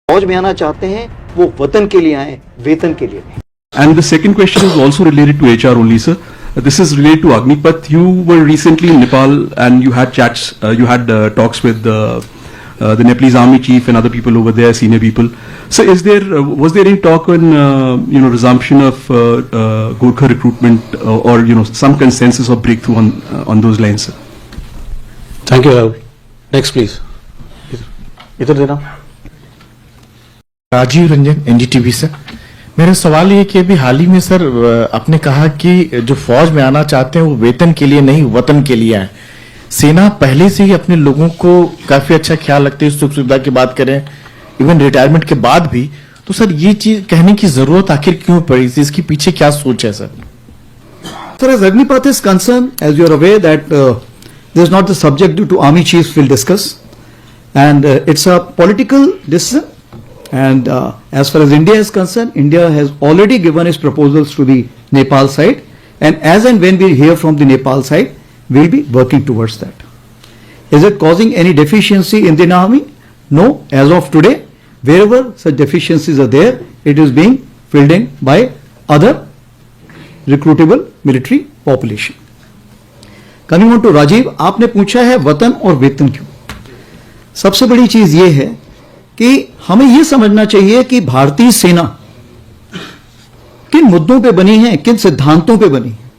फौज में आना चाहते हैं वो वतन के लिए आए, वेतन के लिए नहीं। And the second question is also related to HR only, sir. This is related to Agnipath. You were recently in Nepal and you had chats, you had talks with the Nepalese army chief and other people over there, senior people. So, was there any talk on resumption of Gorkha recruitment or some consensus or breakthrough on those lines, sir? Thank you, Rahul. Next, please. इधर देना। Rajiv Ranjan, NDTV से। मेरा सवाल ये कि अभी हाल ही में sir आपने कहा कि जो फौज में आना चाहते हैं वो वेतन के लिए नहीं वतन के लिए आए। सेना पहले से ही अपने लोगों को काफी अच्छा ख्याल रखते है, सुख सुविधा की बात करें, इवन रिटायरमेंट के बाद भी। तो सर ये चीज कहने की जरूरत आखिर क्यों पड़ी, इसके पीछे क्या सोच है sir? Sir, as Agnipath is concerned, as you are aware that this is not the subject due to army chiefs will discuss, and it's a political decision. And as far as India is concerned, India has already given its proposals to the Nepal side, and as and when we hear from the Nepal side, we'll be working towards that. Is it causing any deficiency in the army? No. As of today, wherever such deficiencies are there, it is being filled in by other recruitable military population. Coming on to Rajiv, आपने पूछा है वतन और वेतन क्यों। सबसे बड़ी चीज ये है कि हमें यह समझना चाहिए कि भारतीय सेना किन मुद्दों पे बनी है, किन सिद्धांतों पे बनी है।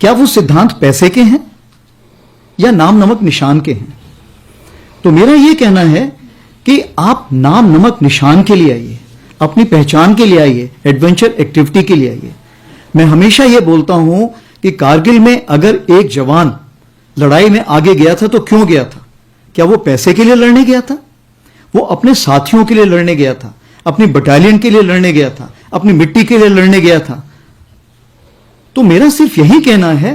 क्या वो सिद्धांत पैसे के हैं या नाम नमक निशान के हैं? तो मेरा यह कहना है कि आप नाम नमक निशान के लिए आइए, अपनी पहचान के लिए आइए, एडवेंचर एक्टिविटी के लिए आइए। मैं हमेशा यह बोलता हूं कि कारगिल में अगर एक जवान लड़ाई में आगे गया था तो क्यों गया था? क्या वो पैसे के लिए लड़ने गया था? वो अपने साथियों के लिए लड़ने गया था, अपनी बटालियन के लिए लड़ने गया था, अपनी मिट्टी के लिए लड़ने गया था। तो मेरा सिर्फ यही कहना है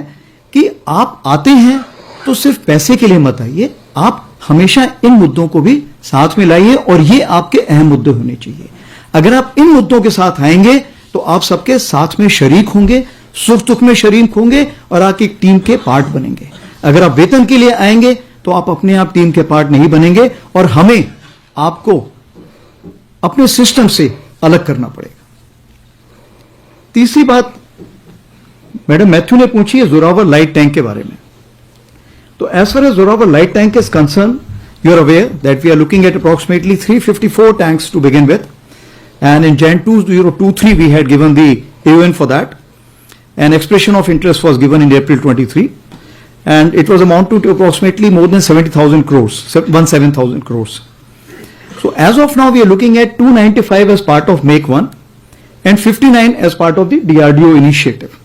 कि आप आते हैं तो सिर्फ पैसे के लिए मत आइए, आप हमेशा इन मुद्दों को भी साथ में लाइए और ये आपके अहम मुद्दे होने चाहिए। अगर आप इन मुद्दों के साथ आएंगे तो आप सबके साथ में शरीक होंगे, सुख दुख में शरीक होंगे और आपकी टीम के पार्ट बनेंगे। अगर आप वेतन के लिए आएंगे तो आप अपने आप टीम के पार्ट नहीं बनेंगे और हमें आपको अपने सिस्टम से अलग करना पड़ेगा। तीसरी बात मैडम मैथ्यू ने पूछी है जोरावर लाइट टैंक के बारे में। तो as far as Zorawar light tank is concern, you are aware that we are looking at approximately 354 tanks to begin with, and in Jan 2023 we had given the AON for that. An expression of interest was given in April 23, and it was amounted to approximately more than 70,000 crores, 17,000 crores. So as of now, we are looking at 295 as part of Make 1 and 59 as part of the DRDO initiative.